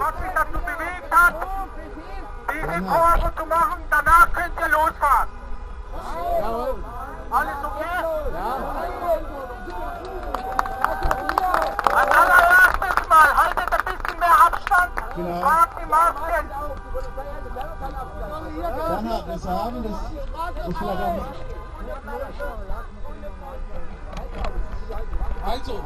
was mich dazu bewegt hat, diese Kurve zu machen. Danach könnt ihr losfahren. Alles okay? Ja. Als allererstes mal, haltet ein bisschen mehr Abstand. Genau. Tragt die Masken. Bernhard, wir sagen, das ist vielleicht auch... Also,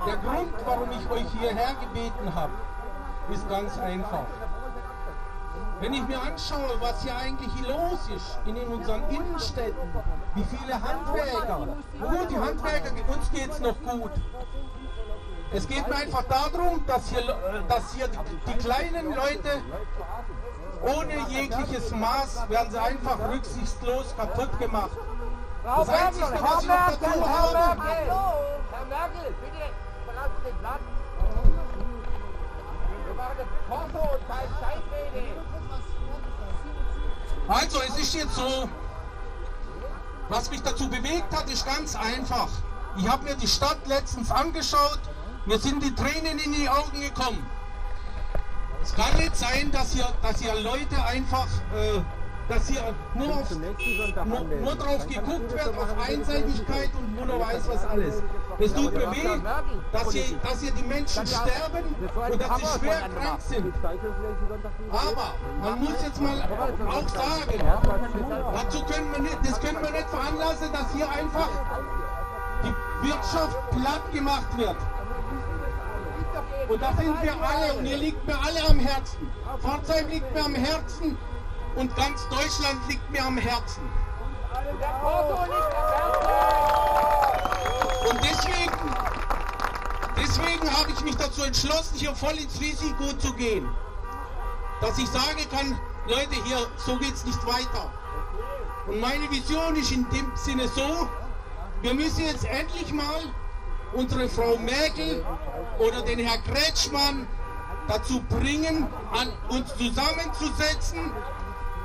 der Grund, warum ich euch hierher gebeten habe, ist ganz einfach. Wenn ich mir anschaue, was hier eigentlich los ist in unseren Innenstädten, wie viele Handwerker, gut, die Handwerker, uns geht es noch gut. Es geht mir einfach darum, dass hier die kleinen Leute ohne jegliches Maß werden sie einfach rücksichtslos kaputt gemacht. Das Einzige, was ich noch dazu habe... Herr Merkel, bitte verlassen Sie den Platz. Wir machen das Porto und keine Zeitrede. Also, es ist jetzt so, was mich dazu bewegt hat, ist ganz einfach. Ich habe mir die Stadt letztens angeschaut, mir sind die Tränen in die Augen gekommen. Es kann nicht sein, dass hier Leute einfach, dass hier nur drauf geguckt wird, auf Einseitigkeit und wo noch weiß was alles. Es tut mir weh, dass hier die Menschen sterben und dass sie schwer krank sind. Aber man muss jetzt mal auch sagen, das können wir nicht veranlassen, dass hier einfach die Wirtschaft platt gemacht wird. Und da sind wir alle und ihr liegt mir alle am Herzen. Pforzheim liegt mir am Herzen und ganz Deutschland liegt mir am Herzen. Und deswegen habe ich mich dazu entschlossen, hier voll ins Risiko zu gehen. Dass ich sagen kann, Leute, hier, so geht's nicht weiter. Und meine Vision ist in dem Sinne so, wir müssen jetzt endlich mal unsere Frau Merkel oder den Herr Kretschmann dazu bringen, uns zusammenzusetzen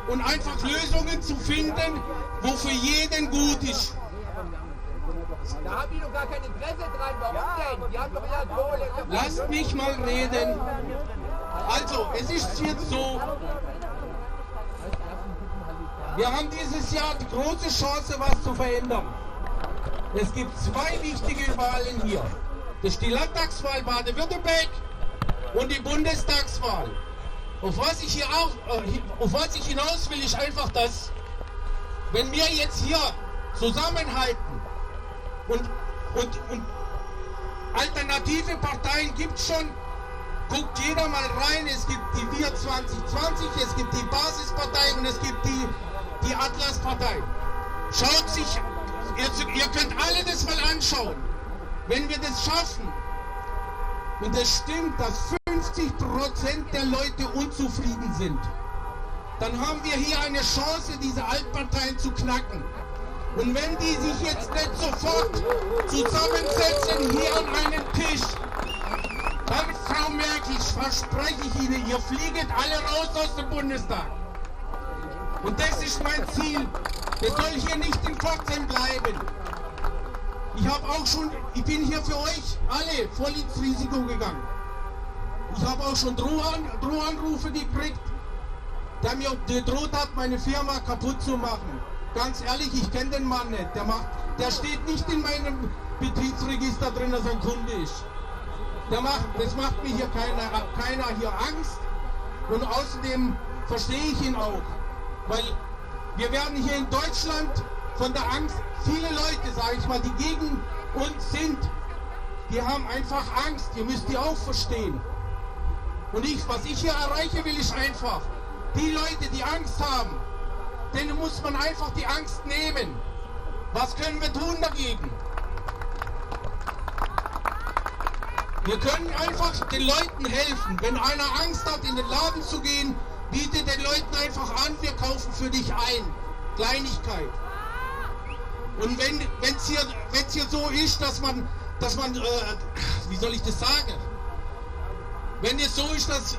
und einfach Lösungen zu finden, wo für jeden gut ist. Da haben die doch gar kein Interesse dran. Warum denn? Die haben doch ja Kohle. Lasst mich mal reden. Also, es ist jetzt so, wir haben dieses Jahr die große Chance, was zu verändern. Es gibt zwei wichtige Wahlen hier. Das ist die Landtagswahl Baden-Württemberg und die Bundestagswahl. Auf was ich hinaus will, ist einfach das, wenn wir jetzt hier zusammenhalten und alternative Parteien gibt es schon, guckt jeder mal rein, es gibt die Wir 2020, es gibt die Basispartei und es gibt die Atlaspartei. Schaut sich, ihr könnt alle das mal anschauen. Wenn wir das schaffen, und es stimmt, dass 50% der Leute unzufrieden sind, dann haben wir hier eine Chance, diese Altparteien zu knacken. Und wenn die sich jetzt nicht sofort zusammensetzen hier an einen Tisch, dann, Frau Merkel, verspreche ich Ihnen, ihr flieget alle raus aus dem Bundestag. Und das ist mein Ziel. Das soll hier nicht in Pforzheim bleiben. Ich bin hier für euch alle voll ins Risiko gegangen. Ich habe auch schon Drohanrufe gekriegt, der mir gedroht hat, meine Firma kaputt zu machen. Ganz ehrlich, ich kenne den Mann nicht. Der steht nicht in meinem Betriebsregister drin, dass er ein Kunde ist. Das macht mir hier keiner hier Angst. Und außerdem verstehe ich ihn auch. Weil wir werden hier in Deutschland von der Angst, viele Leute, sage ich mal, die gegen uns sind, die haben einfach Angst. Ihr müsst die auch verstehen. Und was ich hier erreichen will, ist einfach, die Leute, die Angst haben, denen muss man einfach die Angst nehmen. Was können wir tun dagegen? Wir können einfach den Leuten helfen. Wenn einer Angst hat, in den Laden zu gehen, biete den Leuten einfach an, wir kaufen für dich ein. Kleinigkeit. Und wenn es hier so ist, dass man, wie soll ich das sagen? Wenn es so ist, dass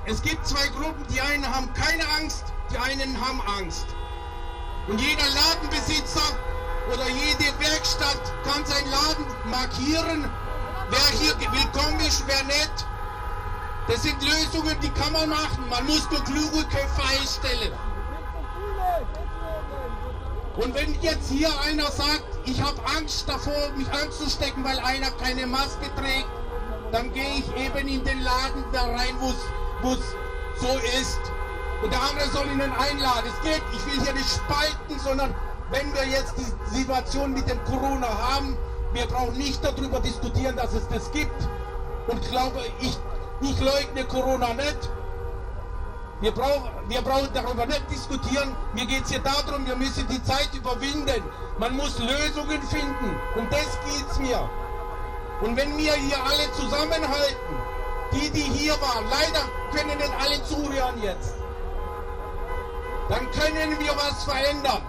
es gibt zwei Gruppen, die einen haben keine Angst, die einen haben Angst. Und jeder Ladenbesitzer oder jede Werkstatt kann seinen Laden markieren, wer hier willkommen ist, wer nicht. Das sind Lösungen, die kann man machen. Man muss nur kluge Köpfe einstellen. Und wenn jetzt hier einer sagt, ich habe Angst davor, mich anzustecken, weil einer keine Maske trägt, dann gehe ich eben in den Laden da rein, wo es so ist. Und der andere soll ihn einladen. Es geht, ich will hier nicht spalten, sondern wenn wir jetzt die Situation mit dem Corona haben, wir brauchen nicht darüber diskutieren, dass es das gibt. Und ich glaube, ich leugne Corona nicht. Wir brauchen darüber nicht diskutieren. Mir geht es hier darum, wir müssen die Zeit überwinden. Man muss Lösungen finden. Um das geht es mir. Und wenn wir hier alle zusammenhalten, die hier waren, leider können nicht alle zuhören jetzt, dann können wir was verändern.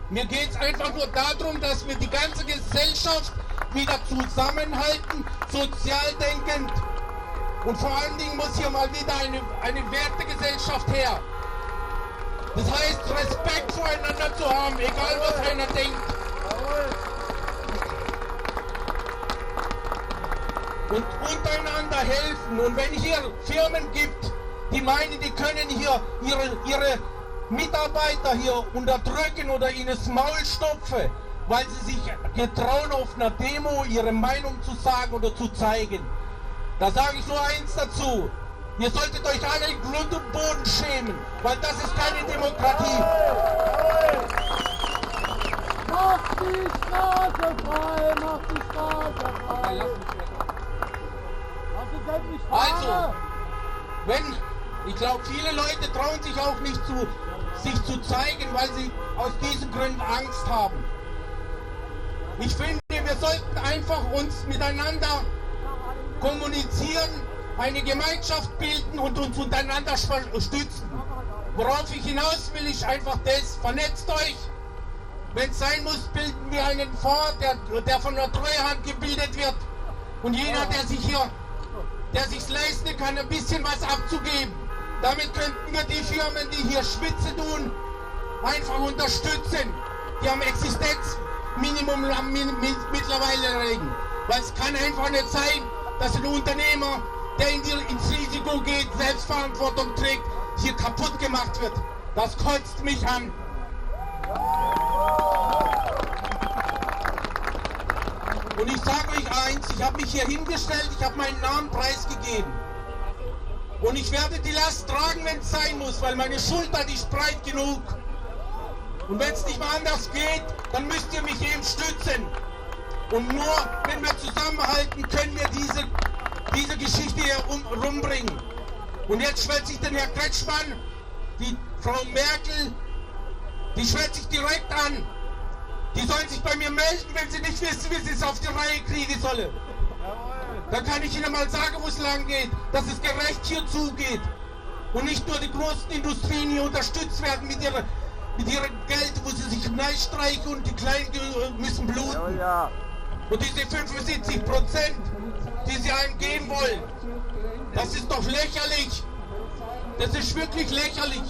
Mir geht es einfach nur darum, dass wir die ganze Gesellschaft wieder zusammenhalten, sozial denkend. Und vor allen Dingen muss hier mal wieder eine Wertegesellschaft her. Das heißt, Respekt voreinander zu haben, egal was einer denkt. Und untereinander helfen. Und wenn hier Firmen gibt, die meinen, die können hier ihre Mitarbeiter hier unterdrücken oder ihnen das Maul stopfen, weil sie sich getrauen, auf einer Demo ihre Meinung zu sagen oder zu zeigen. Da sage ich nur eins dazu. Ihr solltet euch alle in Grund und Boden schämen, weil das ist keine Demokratie. Macht die Straße frei, macht die Straße frei. Also, ich glaube, viele Leute trauen sich auch nicht sich zu zeigen, weil sie aus diesen Gründen Angst haben. Ich finde, wir sollten einfach uns miteinander kommunizieren, eine Gemeinschaft bilden und uns untereinander stützen. Worauf ich hinaus will, ist einfach das, vernetzt euch. Wenn es sein muss, bilden wir einen Fonds, der von der Treuhand gebildet wird. Und jeder, der sich leisten kann, ein bisschen was abzugeben. Damit könnten wir die Firmen, die hier Schwitze tun, einfach unterstützen. Die am Existenzminimum mittlerweile reden. Weil es kann einfach nicht sein, dass ein Unternehmer, der ins Risiko geht, Selbstverantwortung trägt, hier kaputt gemacht wird. Das kotzt mich an. Und ich sage euch eins, ich habe mich hier hingestellt, ich habe meinen Namen preisgegeben. Und ich werde die Last tragen, wenn es sein muss, weil meine Schulter, die ist breit genug. Und wenn es nicht mal anders geht, dann müsst ihr mich eben stützen. Und nur wenn wir zusammenhalten, können wir diese Geschichte hier rumbringen. Und jetzt schwört sich den Herr Kretschmann, die Frau Merkel, die schwört sich direkt an. Die sollen sich bei mir melden, wenn sie nicht wissen, wie sie es auf die Reihe kriegen sollen. Dann kann ich Ihnen mal sagen, wo es lang geht, dass es gerecht hier zugeht. Und nicht nur die großen Industrien hier unterstützt werden mit ihrem Geld, wo sie sich neistreichen und die Kleinen müssen bluten. Und diese 75%, die sie einem geben wollen, das ist doch lächerlich. Das ist wirklich lächerlich.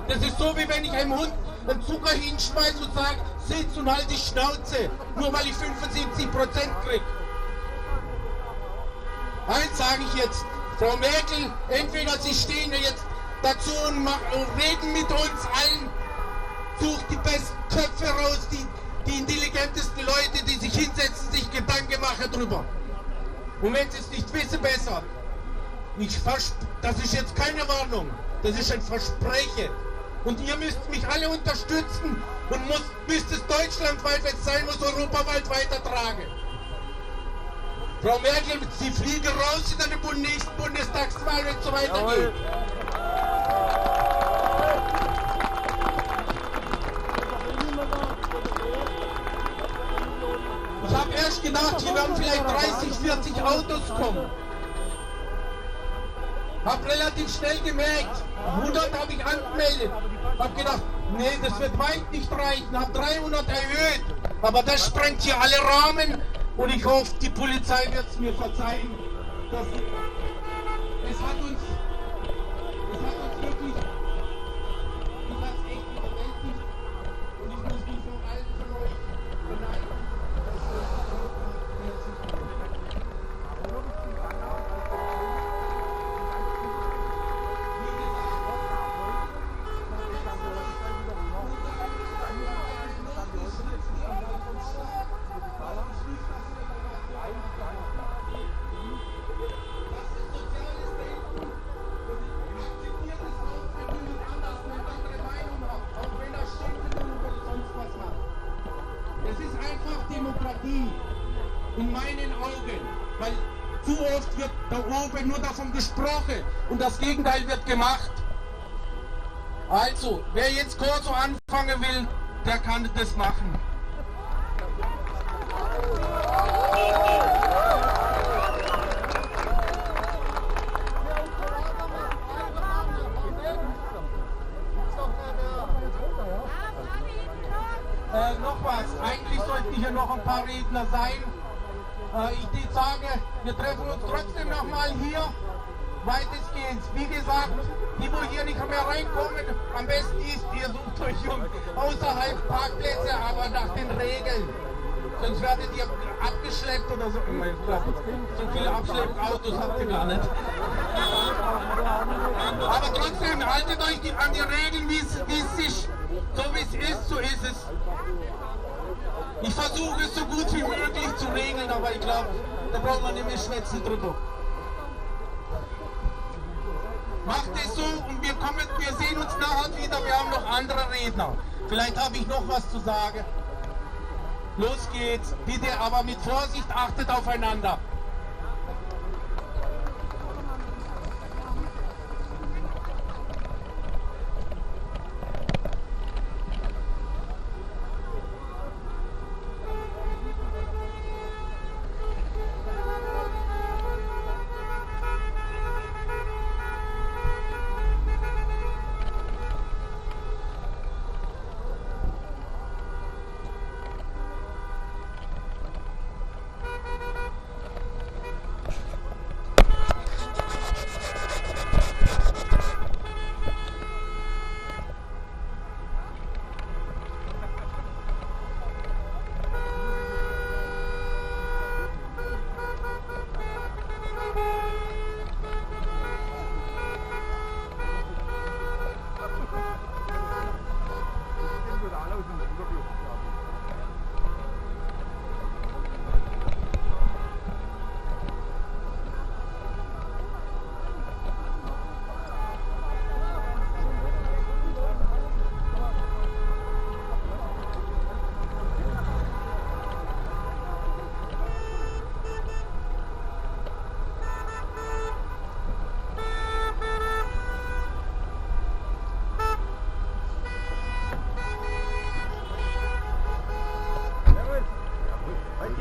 Das ist so, wie wenn ich einem Hund einen Zucker hinschmeiße und sage, sitz und halt die Schnauze, nur weil ich 75% kriege. Eins sage ich jetzt, Frau Merkel, entweder Sie stehen jetzt dazu und reden mit uns allen, sucht die besten Köpfe raus, die intelligentesten Leute, die sich hinsetzen, sich Gedanken machen drüber. Und wenn Sie es nicht wissen, besser. Das ist jetzt keine Warnung, das ist ein Versprechen. Und ihr müsst mich alle unterstützen und müsst es deutschlandweit, wenn es sein muss, europaweit weitertragen. Frau Merkel, Sie fliegen raus in der nächsten Bundestagswahl, wenn es so weitergeht. Ich habe erst gedacht, hier werden vielleicht 30, 40 Autos kommen. Hab relativ schnell gemerkt, 100 habe ich angemeldet. Hab gedacht, nee, das wird weit nicht reichen. Hab 300 erhöht. Aber das sprengt hier alle Rahmen. Und ich hoffe, die Polizei wird es mir verzeihen. Es hat uns wirklich, ich hat's echt überwältigt. Und ich muss mich von allen von euch beneiden. in meinen Augen, weil zu oft wird da oben nur davon gesprochen und das Gegenteil wird gemacht. Also, wer jetzt Corso anfangen will, der kann das machen. Noch was, eigentlich sollten hier noch ein paar Redner sein. Ich würde sagen, wir treffen uns trotzdem nochmal hier, weitestgehend. Wie gesagt, die, wo hier nicht mehr reinkommen, am besten ist, ihr sucht euch außerhalb Parkplätze, aber nach den Regeln. Sonst werdet ihr abgeschleppt oder so. Ich glaube, so viele Abschleppautos habt ihr gar nicht. Aber trotzdem, haltet euch an die Regeln, wie es sich, so wie es ist, so ist es. Ich versuche es so gut wie möglich zu regeln, aber ich glaube, da braucht man nicht mehr schwätzen drüber. Macht es so und wir sehen uns nachher wieder, wir haben noch andere Redner. Vielleicht habe ich noch was zu sagen. Los geht's, bitte aber mit Vorsicht, achtet aufeinander.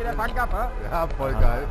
Der Bank ab, Ja, voll geil.